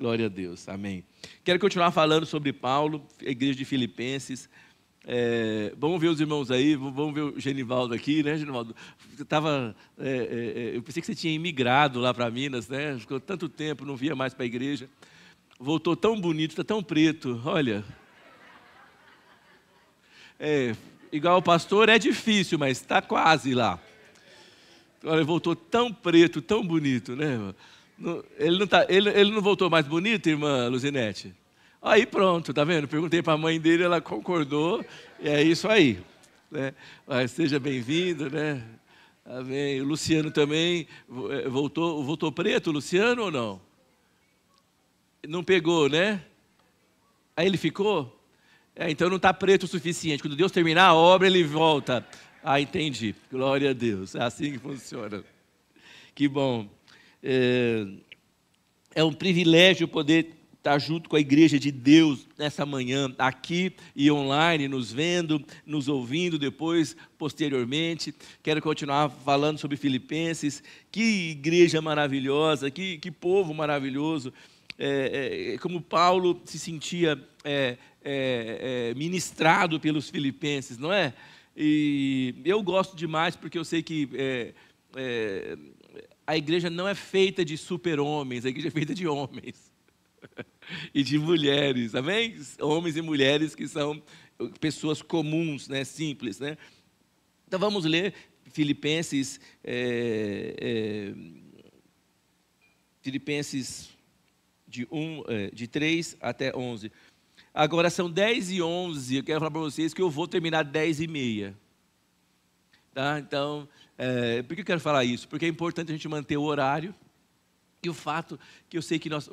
Glória a Deus, amém. Quero continuar falando sobre Paulo, a igreja de Filipenses. Vamos ver os irmãos aí, vamos ver o Genivaldo aqui, né, Genivaldo? Eu pensei que você tinha imigrado lá para Minas, né? Ficou tanto tempo, não via mais para a igreja. Voltou tão bonito, está tão preto, olha. Igual o pastor é difícil, mas está quase lá. Olha, voltou tão preto, tão bonito, né? Ele não voltou mais bonito, irmã Luzinete? Aí pronto, tá vendo? Perguntei para a mãe dele, ela concordou, e é isso aí. Né? Mas seja bem-vindo, né? Amém. O Luciano também voltou preto, Luciano, ou não? Não pegou, né? Aí ele ficou? Então não está preto o suficiente. Quando Deus terminar a obra, ele volta. Entendi. Glória a Deus. É assim que funciona. Que bom. É um privilégio poder estar junto com a igreja de Deus nessa manhã, aqui e online, nos vendo, nos ouvindo depois, posteriormente. Quero continuar falando sobre Filipenses. Que igreja maravilhosa, que povo maravilhoso. Como Paulo se sentia ministrado pelos filipenses, não é? E eu gosto demais porque eu sei que a igreja não é feita de super-homens, a igreja é feita de homens e de mulheres, amém? Homens e mulheres que são pessoas comuns, né? Simples, né? Então vamos ler Filipenses, de 3 até 11. Agora são 10h11, eu quero falar para vocês que eu vou terminar 10h30. Tá? Então, por que eu quero falar isso? Porque é importante a gente manter o horário e o fato que eu sei que nós...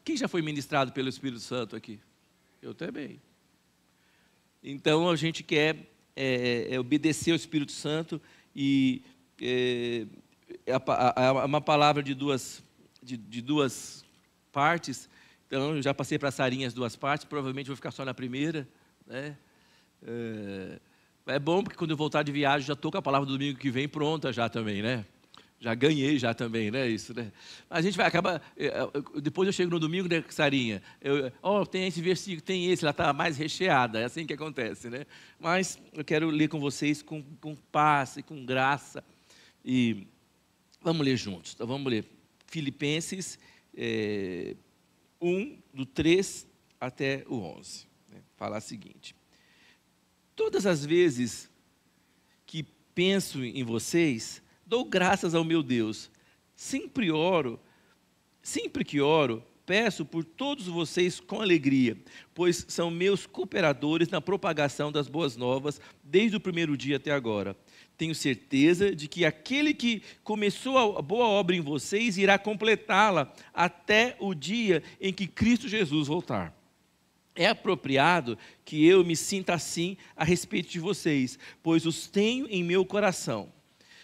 Quem já foi ministrado pelo Espírito Santo aqui? Eu também. Então, a gente quer obedecer ao Espírito Santo e uma palavra de duas partes. Então, eu já passei para a Sarinha as duas partes, provavelmente vou ficar só na primeira. Né? É bom, porque quando eu voltar de viagem, já estou com a palavra do domingo que vem pronta já também, né? Já ganhei já também, né? Isso, né? A gente vai acabar... Depois eu chego no domingo, né, Sarinha? Tem esse versículo, tem esse, ela está mais recheada, é assim que acontece, né? Mas eu quero ler com vocês com paz e com graça. E vamos ler juntos. Então, vamos ler Filipenses 1, do 3 até o 11. Né? Fala o seguinte: todas as vezes que penso em vocês, dou graças ao meu Deus. Sempre que oro, peço por todos vocês com alegria, pois são meus cooperadores na propagação das boas novas, desde o primeiro dia até agora. Tenho certeza de que aquele que começou a boa obra em vocês irá completá-la até o dia em que Cristo Jesus voltar. É apropriado que eu me sinta assim a respeito de vocês, pois os tenho em meu coração.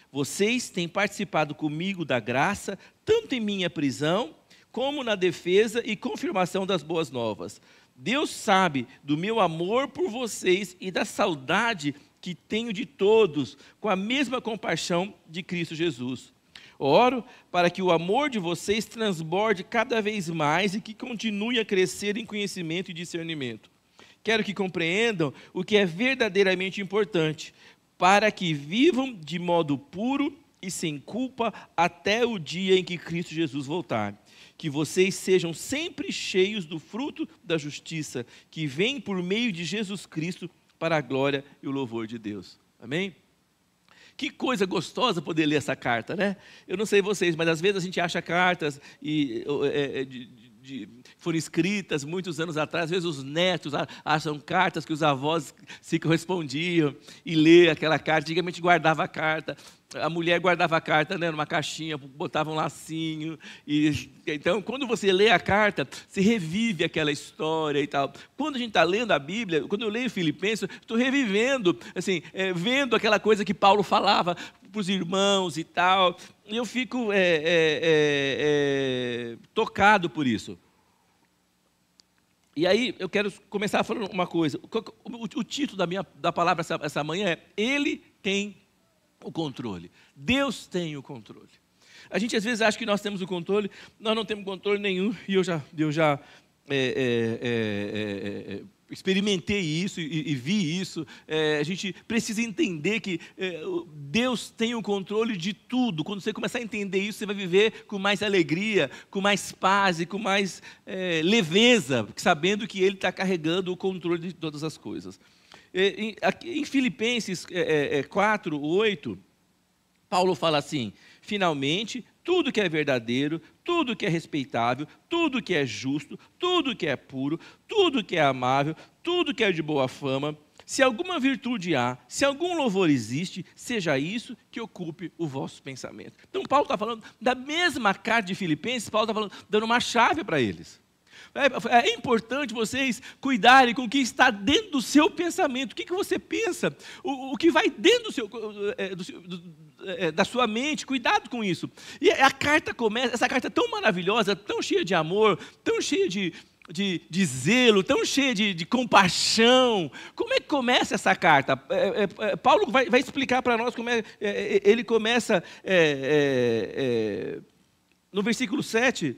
Vocês têm participado comigo da graça, tanto em minha prisão, como na defesa e confirmação das boas novas. Deus sabe do meu amor por vocês e da saudade que tenho de todos, com a mesma compaixão de Cristo Jesus. Oro para que o amor de vocês transborde cada vez mais e que continue a crescer em conhecimento e discernimento. Quero que compreendam o que é verdadeiramente importante, para que vivam de modo puro e sem culpa até o dia em que Cristo Jesus voltar. Que vocês sejam sempre cheios do fruto da justiça, que vem por meio de Jesus Cristo, para a glória e o louvor de Deus. Amém? Que coisa gostosa poder ler essa carta, né? Eu não sei vocês, mas às vezes a gente acha cartas foram escritas muitos anos atrás, às vezes os netos acham cartas que os avós se correspondiam e lê aquela carta. Antigamente guardava a carta, a mulher guardava a carta, né, numa caixinha, botava um lacinho. Então, quando você lê a carta, você revive aquela história e tal. Quando a gente está lendo a Bíblia, quando eu leio Filipenses, estou revivendo, assim, vendo aquela coisa que Paulo falava para os irmãos e tal. E eu fico tocado por isso. E aí, eu quero começar falando uma coisa. O título da palavra essa manhã é: Ele tem o controle. Deus tem o controle. A gente às vezes acha que nós temos o controle, nós não temos controle nenhum, e eu já experimentei isso e vi isso. A gente precisa entender que Deus tem o controle de tudo. Quando você começar a entender isso, você vai viver com mais alegria, com mais paz e com mais leveza, sabendo que Ele está carregando o controle de todas as coisas. Em Filipenses 4:8, Paulo fala assim: finalmente, tudo que é verdadeiro, tudo que é respeitável, tudo que é justo, tudo que é puro, tudo que é amável, tudo que é de boa fama, se alguma virtude há, se algum louvor existe, seja isso que ocupe o vosso pensamento. Então Paulo está falando da mesma carta de Filipenses, Paulo está falando, dando uma chave para eles. É importante vocês cuidarem com o que está dentro do seu pensamento. O que você pensa? O que vai dentro da sua mente. Cuidado com isso. E a carta começa, essa carta é tão maravilhosa, tão cheia de amor, tão cheia de zelo, tão cheia de compaixão. Como é que começa essa carta? Paulo vai explicar para nós como ele começa no versículo 7,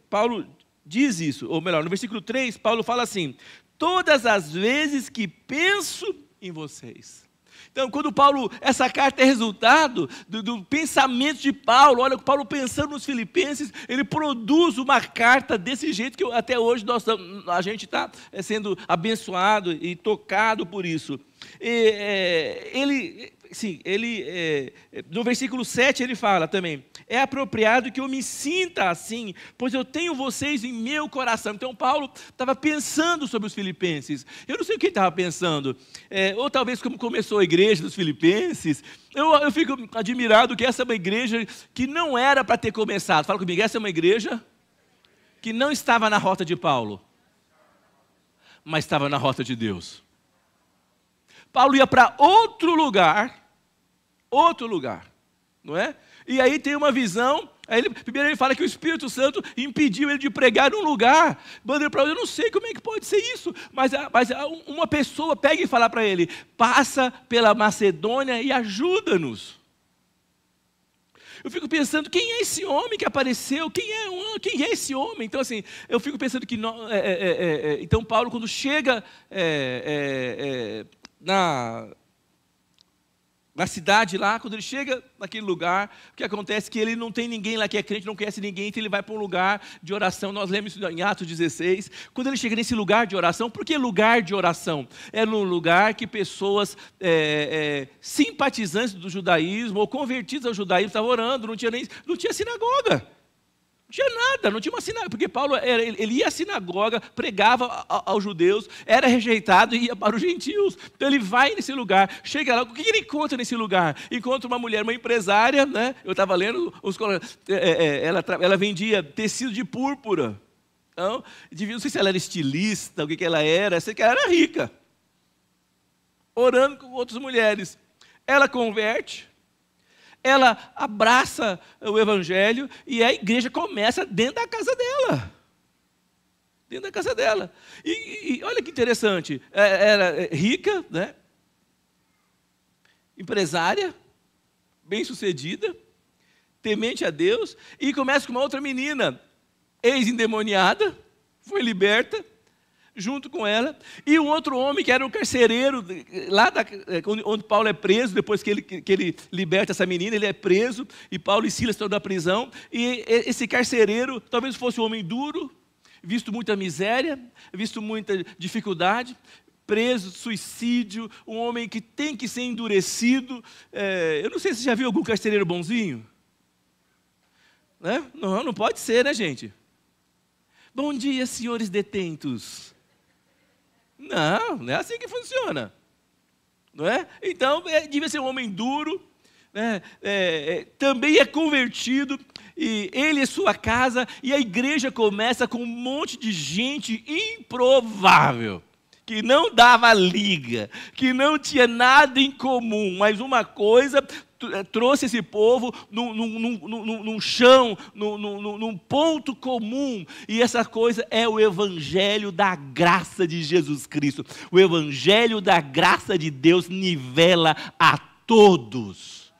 Paulo diz isso, ou melhor, no versículo 3, Paulo fala assim: todas as vezes que penso em vocês. Então, quando essa carta é resultado do pensamento de Paulo, olha, Paulo pensando nos filipenses, ele produz uma carta desse jeito que até hoje a gente está sendo abençoado e tocado por isso. No versículo 7 ele fala também: é apropriado que eu me sinta assim, pois eu tenho vocês em meu coração. Então Paulo estava pensando sobre os filipenses. Eu não sei o que ele estava pensando, ou talvez como começou a igreja dos filipenses. Eu fico admirado que essa é uma igreja que não era para ter começado. Fala comigo, essa é uma igreja que não estava na rota de Paulo, mas estava na rota de Deus. Paulo ia para outro lugar, não é? E aí tem uma visão, primeiro ele fala que o Espírito Santo impediu ele de pregar num lugar. Eu não sei como é que pode ser isso, mas uma pessoa pega e fala para ele: passa pela Macedônia e ajuda-nos. Eu fico pensando, quem é esse homem que apareceu? Quem é esse homem? Então assim, eu fico pensando que então Paulo, quando chega na cidade lá, quando ele chega naquele lugar, o que acontece é que ele não tem ninguém lá que é crente, não conhece ninguém, então ele vai para um lugar de oração. Nós lemos isso em Atos 16, quando ele chega nesse lugar de oração. Por que lugar de oração? É num lugar que pessoas simpatizantes do judaísmo, ou convertidos ao judaísmo, estavam orando, não tinha sinagoga. Não tinha nada, não tinha uma sinagoga, porque Paulo ele ia à sinagoga, pregava aos judeus, era rejeitado e ia para os gentios. Então ele vai nesse lugar, chega lá, o que ele encontra nesse lugar? Encontra uma mulher, uma empresária, né? Eu estava lendo, ela vendia tecido de púrpura. Então, não sei se ela era estilista, o que ela era, sei que ela era rica, orando com outras mulheres. Ela converte, ela abraça o evangelho e a igreja começa dentro da casa dela. Dentro da casa dela. E olha que interessante, era rica, né? Empresária, bem-sucedida, temente a Deus, e começa com uma outra menina, ex-endemoniada, foi liberta, junto com ela, e um outro homem que era um carcereiro, lá onde Paulo é preso, depois que ele liberta essa menina, ele é preso, e Paulo e Silas estão na prisão, e esse carcereiro talvez fosse um homem duro, visto muita miséria, visto muita dificuldade, preso, suicídio, um homem que tem que ser endurecido. Eu não sei se você já viu algum carcereiro bonzinho, né? Não pode ser, né, gente? Bom dia, senhores detentos. Não é assim que funciona, não é? Então, devia ser um homem duro, né? Também é convertido, e ele e sua casa, e a igreja começa com um monte de gente improvável, que não dava liga, que não tinha nada em comum, mas uma coisa trouxe esse povo num chão, num ponto comum, e essa coisa é o evangelho da graça de Jesus Cristo. O evangelho da graça de Deus nivela a todos.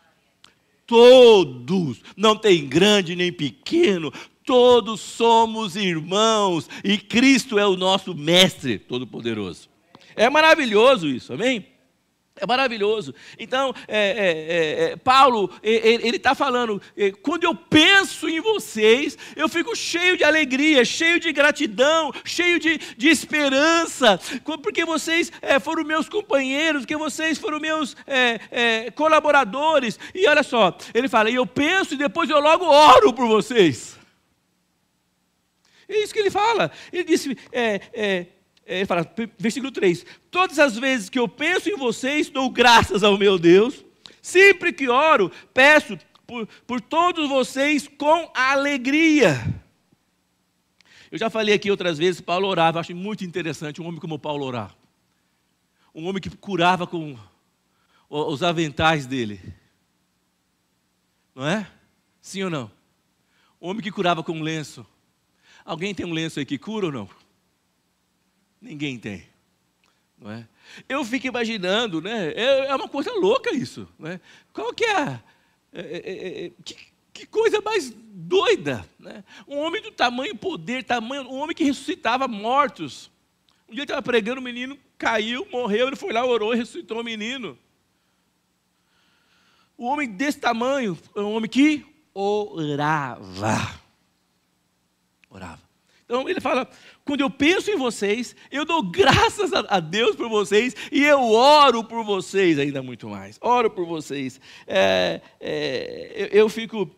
todos, não tem grande nem pequeno, todos somos irmãos e Cristo é o nosso mestre todo-poderoso. É maravilhoso isso, amém? É maravilhoso. Então, Paulo, ele está falando, quando eu penso em vocês, eu fico cheio de alegria, cheio de gratidão, cheio de esperança, porque vocês foram meus companheiros, porque vocês foram meus colaboradores. E olha só, ele fala, eu penso e depois eu logo oro por vocês. É isso que ele fala. Ele disse, ele fala, versículo 3, todas as vezes que eu penso em vocês, dou graças ao meu Deus, sempre que oro, peço por todos vocês com alegria. Eu já falei aqui outras vezes, Paulo orava, eu acho muito interessante um homem como Paulo orar. Um homem que curava com os aventais dele. Não é? Sim ou não? Um homem que curava com um lenço. Alguém tem um lenço aí que cura ou não? Ninguém tem, não é? Eu fico imaginando, né? É uma coisa louca isso, né? Qual que é? Que coisa mais doida, né? Um homem do tamanho poder, um homem que ressuscitava mortos. Um dia ele estava pregando, o menino caiu, morreu, ele foi lá, orou e ressuscitou o menino. Um homem desse tamanho, um homem que orava. Então ele fala, quando eu penso em vocês, eu dou graças a Deus por vocês e eu oro por vocês ainda muito mais. Oro por vocês. Eu fico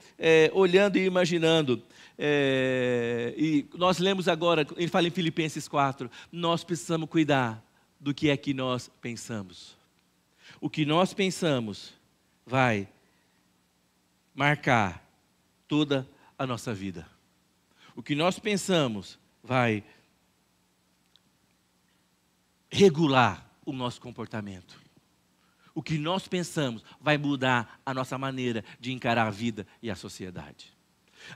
olhando e imaginando. E nós lemos agora, ele fala em Filipenses 4, nós precisamos cuidar do que é que nós pensamos. O que nós pensamos vai marcar toda a nossa vida. O que nós pensamos vai regular o nosso comportamento. O que nós pensamos vai mudar a nossa maneira de encarar a vida e a sociedade.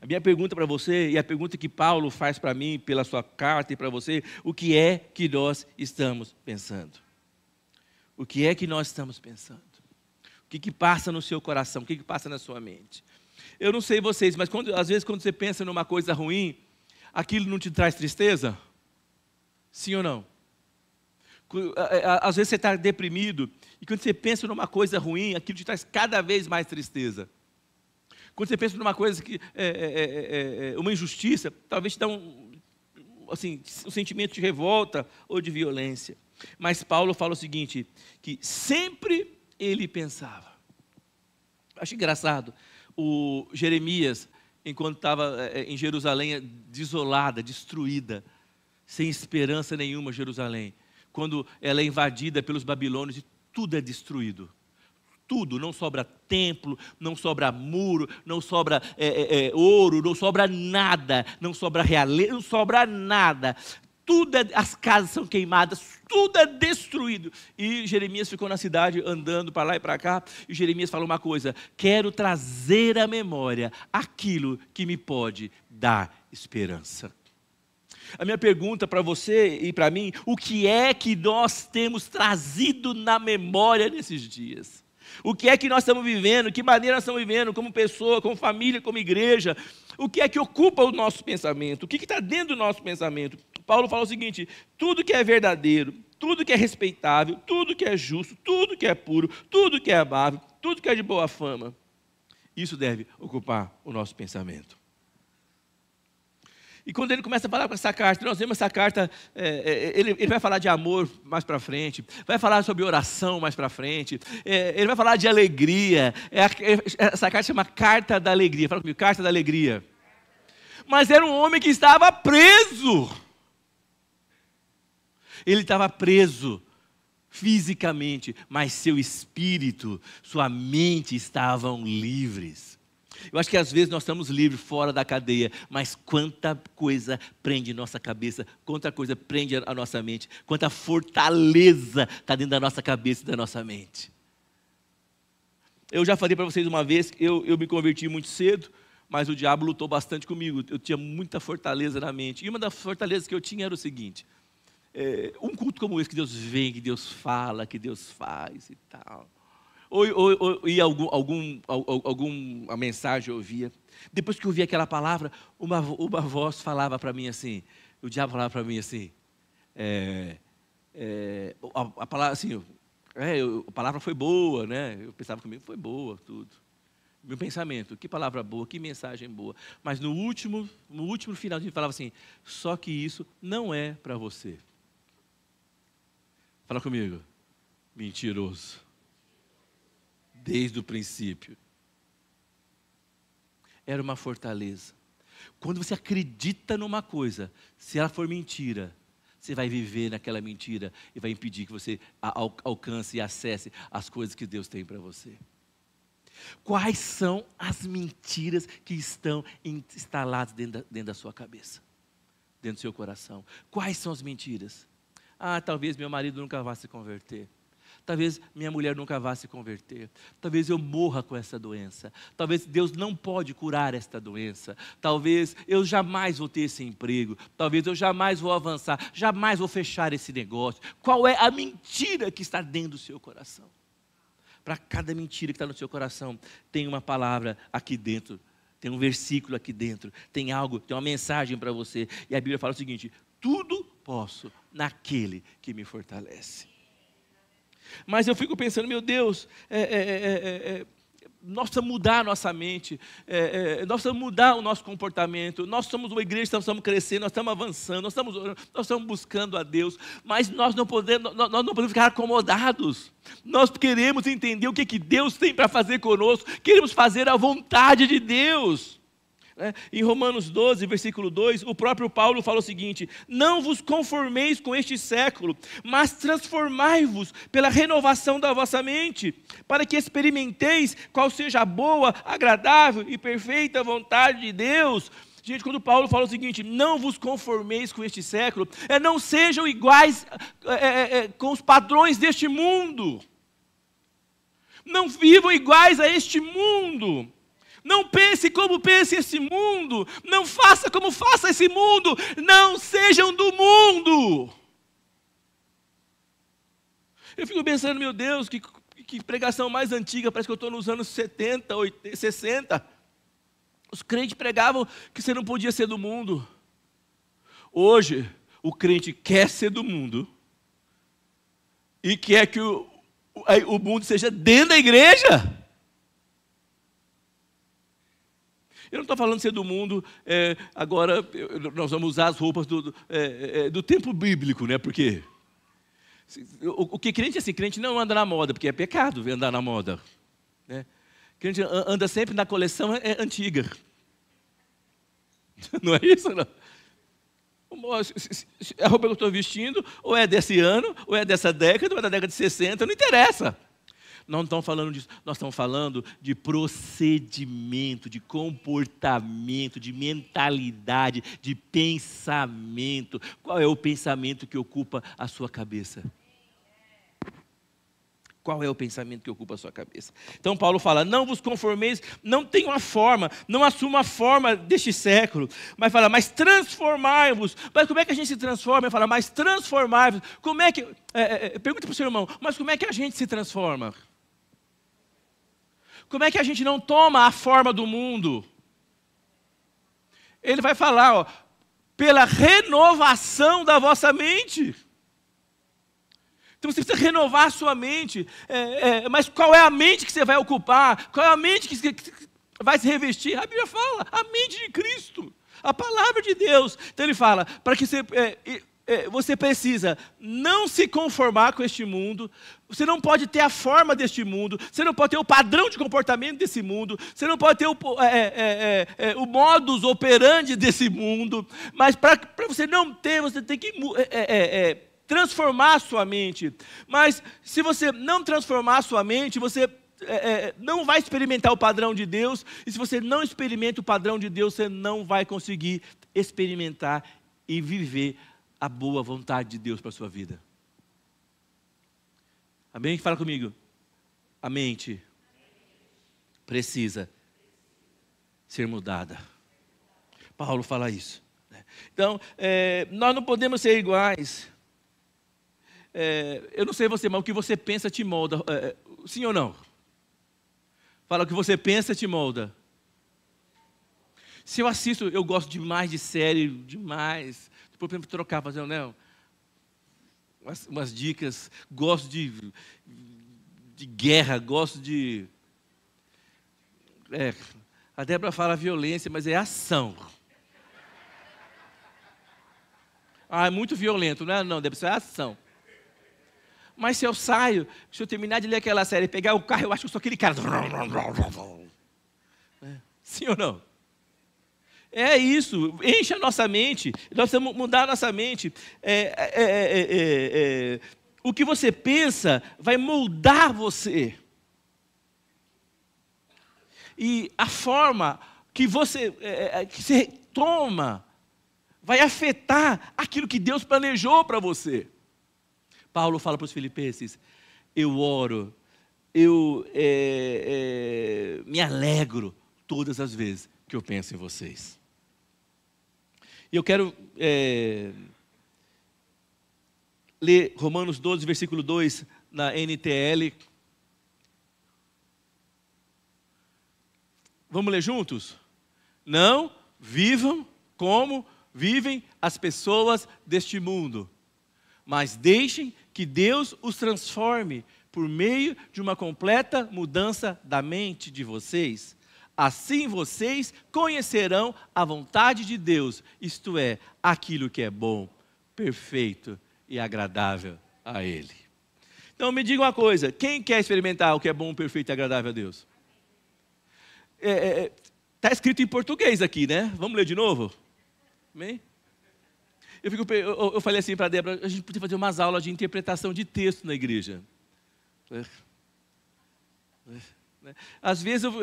A minha pergunta para você, e a pergunta que Paulo faz para mim, pela sua carta e para você, o que é que nós estamos pensando? O que é que nós estamos pensando? O que passa no seu coração? O que passa na sua mente? Eu não sei vocês, mas às vezes quando você pensa numa coisa ruim, aquilo não te traz tristeza? Sim ou não? Às vezes você está deprimido, e quando você pensa numa coisa ruim, aquilo te traz cada vez mais tristeza. Quando você pensa numa coisa que uma injustiça, talvez te dá um sentimento de revolta ou de violência. Mas Paulo fala o seguinte, que sempre ele pensava. Acho engraçado. O Jeremias, enquanto estava em Jerusalém, desolada, destruída, sem esperança nenhuma, Jerusalém, quando ela é invadida pelos babilônios e tudo é destruído. Tudo, não sobra templo, não sobra muro, não sobra ouro, não sobra nada, não sobra realeza, não sobra nada. Tudo as casas são queimadas, tudo é destruído. E Jeremias ficou na cidade andando para lá e para cá, e Jeremias falou uma coisa, quero trazer à memória aquilo que me pode dar esperança. A minha pergunta para você e para mim, o que é que nós temos trazido na memória nesses dias? O que é que nós estamos vivendo, que maneira nós estamos vivendo, como pessoa, como família, como igreja? O que é que ocupa o nosso pensamento? O que está dentro do nosso pensamento? Paulo fala o seguinte, tudo que é verdadeiro, tudo que é respeitável, tudo que é justo, tudo que é puro, tudo que é amável, tudo que é de boa fama, isso deve ocupar o nosso pensamento. E quando ele começa a falar com essa carta, nós vemos essa carta, ele vai falar de amor mais para frente, vai falar sobre oração mais para frente, ele vai falar de alegria, essa carta chama Carta da Alegria, fala comigo, Carta da Alegria. Mas era um homem que estava preso. Ele estava preso fisicamente, mas seu espírito, sua mente estavam livres. Eu acho que às vezes nós estamos livres fora da cadeia, mas quanta coisa prende nossa cabeça, quanta coisa prende a nossa mente, quanta fortaleza está dentro da nossa cabeça e da nossa mente. Eu já falei para vocês uma vez, eu me converti muito cedo, mas o diabo lutou bastante comigo, eu tinha muita fortaleza na mente. E uma das fortalezas que eu tinha era o seguinte, um culto como esse, que Deus vem, que Deus fala, que Deus faz e tal. E alguma mensagem eu ouvia. Depois que eu ouvia aquela palavra, uma voz falava para mim assim, o diabo falava para mim assim, a palavra assim, a palavra foi boa, né? Eu pensava comigo, foi boa, tudo. Meu pensamento, que palavra boa, que mensagem boa. Mas no último finalzinho falava assim, só que isso não é para você. Fala comigo, mentiroso. Desde o princípio. Era uma fortaleza. Quando você acredita numa coisa, se ela for mentira, você vai viver naquela mentira e vai impedir que você alcance e acesse as coisas que Deus tem para você. Quais são as mentiras que estão instaladas dentro da sua cabeça? Dentro do seu coração? Quais são as mentiras? Talvez meu marido nunca vá se converter. Talvez minha mulher nunca vá se converter. Talvez eu morra com essa doença. Talvez Deus não pode curar esta doença. Talvez eu jamais vou ter esse emprego. Talvez eu jamais vou avançar. Jamais vou fechar esse negócio. Qual é a mentira que está dentro do seu coração? Para cada mentira que está no seu coração, tem uma palavra aqui dentro. Tem um versículo aqui dentro. Tem algo, tem uma mensagem para você. E a Bíblia fala o seguinte, tudo posso naquele que me fortalece. Mas eu fico pensando, meu Deus, nós precisamos mudar a nossa mente, nós precisamos mudar o nosso comportamento, nós somos uma igreja, nós estamos crescendo, nós estamos avançando, nós estamos buscando a Deus, mas nós não podemos ficar acomodados, nós queremos entender o que Deus tem para fazer conosco, queremos fazer a vontade de Deus. Em Romanos 12, versículo 2, o próprio Paulo fala o seguinte, não vos conformeis com este século, mas transformai-vos pela renovação da vossa mente, para que experimenteis qual seja a boa, agradável e perfeita vontade de Deus. Gente, quando Paulo fala o seguinte, não vos conformeis com este século, não sejam iguais com os padrões deste mundo, não vivam iguais a este mundo. Não pense como pense esse mundo. Não faça como faça esse mundo. Não sejam do mundo. Eu fico pensando, meu Deus, que pregação mais antiga. Parece que eu estou nos anos 70, 80, 60. Os crentes pregavam que você não podia ser do mundo. Hoje, o crente quer ser do mundo. E quer que o mundo seja dentro da igreja. Eu não estou falando de ser do mundo, agora nós vamos usar as roupas do tempo bíblico, né? Porque o que crente é assim, crente não anda na moda, porque é pecado andar na moda. Né? Crente anda sempre na coleção antiga. Não é isso, não? A roupa que eu estou vestindo, ou é desse ano, ou é dessa década, ou é da década de 60, não interessa. Nós não estamos falando disso, nós estamos falando de procedimento, de comportamento, de mentalidade, de pensamento. Qual é o pensamento que ocupa a sua cabeça? Qual é o pensamento que ocupa a sua cabeça? Então Paulo fala, não vos conformeis, não tenham a forma, não assumam a forma deste século, mas fala, mas transformai-vos. Mas como é que a gente se transforma? Ele fala, mas transformai-vos. Como é que, pergunta para o seu irmão, mas como é que a gente se transforma? Como é que a gente não toma a forma do mundo? Ele vai falar, pela renovação da vossa mente. Então você precisa renovar a sua mente. Mas qual é a mente que você vai ocupar? Qual é a mente que vai se revestir? A Bíblia fala, a mente de Cristo, a palavra de Deus. Então ele fala, para que você precisa não se conformar com este mundo, você não pode ter a forma deste mundo, você não pode ter o padrão de comportamento desse mundo, você não pode ter o modus operandi desse mundo, mas para você não ter, você tem que transformar a sua mente. Mas se você não transformar a sua mente, você não vai experimentar o padrão de Deus, e se você não experimenta o padrão de Deus, você não vai conseguir experimentar e viver a boa vontade de Deus para a sua vida. Amém? Fala comigo. A mente precisa ser mudada. Paulo fala isso. Então, nós não podemos ser iguais. Eu não sei você, mas o que você pensa te molda. Sim ou não? Fala, o que você pensa te molda. Se eu assisto, eu gosto demais de série, demais. Depois, por exemplo, trocar, fazer, né, umas dicas. Gosto de guerra, gosto de... a Débora fala violência, mas é ação. É muito violento, não é? Não, deve ser ação. Mas se eu saio, se eu terminar de ler aquela série, pegar o carro, eu acho que eu sou aquele cara. Sim ou não? É isso, enche a nossa mente, nós precisamos mudar a nossa mente. O que você pensa vai moldar você. E a forma que você toma vai afetar aquilo que Deus planejou para você. Paulo fala para os filipenses, eu oro, eu me alegro todas as vezes que eu penso em vocês. E eu quero ler Romanos 12, versículo 2, na NTL. Vamos ler juntos? Não vivam como vivem as pessoas deste mundo, mas deixem que Deus os transforme por meio de uma completa mudança da mente de vocês. Assim vocês conhecerão a vontade de Deus, isto é, aquilo que é bom, perfeito e agradável a Ele. Então me diga uma coisa, quem quer experimentar o que é bom, perfeito e agradável a Deus? Está escrito em português aqui, né? Vamos ler de novo? Amém? Eu falei assim para a Débora, a gente podia fazer umas aulas de interpretação de texto na igreja. Às vezes eu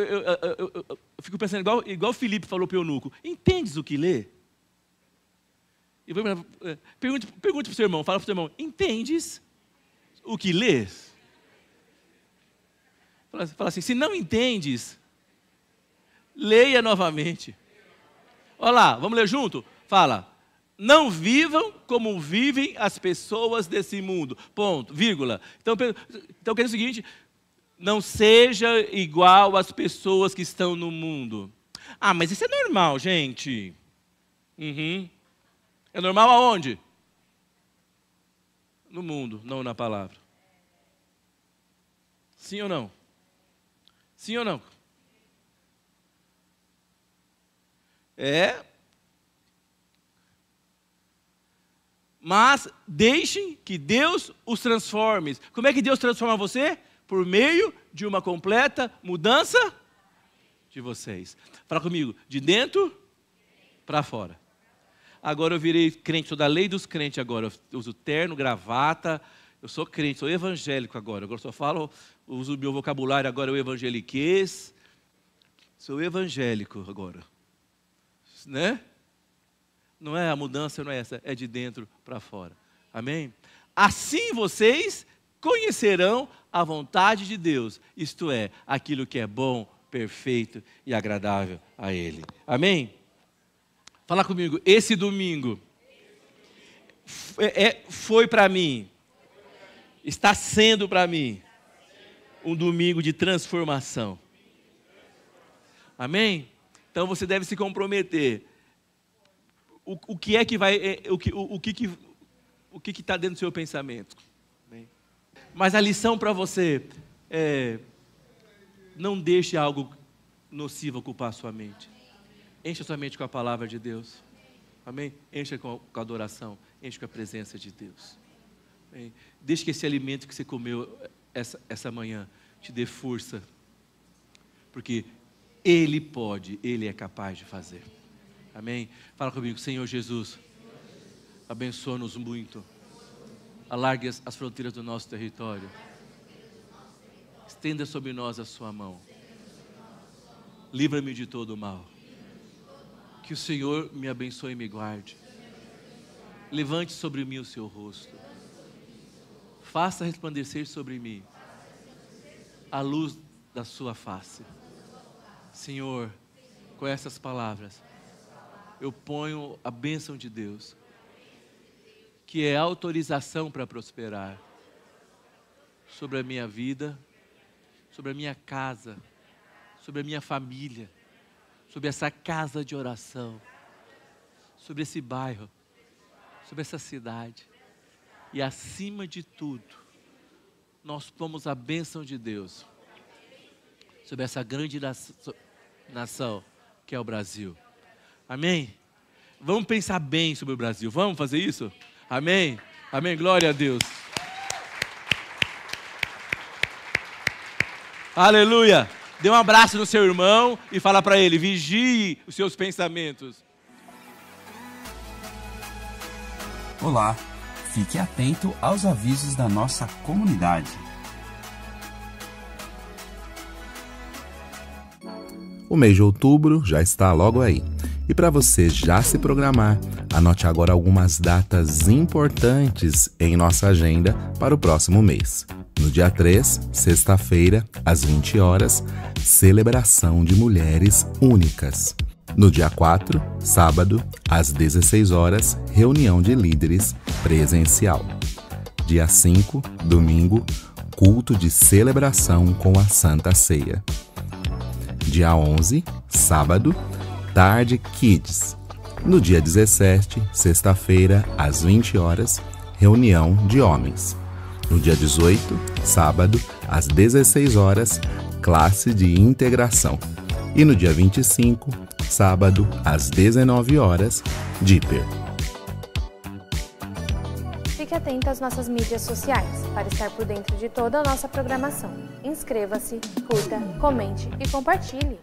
fico pensando, igual o Felipe falou para o eunuco, entendes o que lê? Pergunte para o seu irmão, fala para o seu irmão, entendes o que lês? Fala assim, se não entendes, leia novamente. Olha lá, vamos ler junto? Fala, não vivam como vivem as pessoas desse mundo. Ponto, vírgula. Então quer dizer o seguinte, não seja igual às pessoas que estão no mundo. Mas isso é normal, gente. É normal aonde? No mundo, não na palavra. Sim ou não? Sim ou não? Mas deixem que Deus os transforme. Como é que Deus transforma você? Por meio de uma completa mudança de vocês. Fala comigo, de dentro para fora. Agora eu virei crente, sou da lei dos crentes agora. Eu uso terno, gravata, eu sou crente, sou evangélico agora. Agora só falo, uso o meu vocabulário agora, o evangeliquez. Sou evangélico agora. Né? Não é a mudança, não é essa, é de dentro para fora. Amém? Assim vocês conhecerão a vontade de Deus, isto é, aquilo que é bom, perfeito e agradável a Ele. Amém? Fala comigo, esse domingo foi para mim, está sendo para mim um domingo de transformação. Amém? Então você deve se comprometer. O que é que vai, o que está dentro do seu pensamento? Amém? Mas a lição para você é, não deixe algo nocivo ocupar a sua mente. Encha a sua mente com a palavra de Deus. Amém? Encha com a adoração, encha com a presença de Deus. Amém? Deixe que esse alimento que você comeu essa manhã te dê força. Porque Ele pode, Ele é capaz de fazer. Amém? Fala comigo, Senhor Jesus, abençoa-nos muito. Alargue as fronteiras do nosso território. Estenda sobre nós a sua mão. Livra-me de todo o mal. Que o Senhor me abençoe e me guarde. Levante sobre mim o seu rosto. Faça resplandecer sobre mim a luz da sua face. Senhor, com essas palavras, eu ponho a bênção de Deus, que é autorização para prosperar, sobre a minha vida, sobre a minha casa, sobre a minha família, sobre essa casa de oração, sobre esse bairro, sobre essa cidade. E acima de tudo, nós pomos a bênção de Deus sobre essa grande nação que é o Brasil. Amém? Vamos pensar bem sobre o Brasil. Vamos fazer isso? Amém? Amém? Glória a Deus. Aleluia. Dê um abraço no seu irmão e fala para ele: vigie os seus pensamentos. Olá, fique atento aos avisos da nossa comunidade. O mês de outubro já está logo aí. E para você já se programar, anote agora algumas datas importantes em nossa agenda para o próximo mês. No dia 3, sexta-feira, às 20 horas, celebração de mulheres únicas. No dia 4, sábado, às 16 horas, reunião de líderes presencial. Dia 5, domingo, culto de celebração com a Santa Ceia. Dia 11, sábado, tarde Kids. No dia 17, sexta-feira, às 20 horas, reunião de homens. No dia 18, sábado, às 16 horas, classe de integração. E no dia 25, sábado, às 19 horas, Dipper. Fique atento às nossas mídias sociais para estar por dentro de toda a nossa programação. Inscreva-se, curta, comente e compartilhe.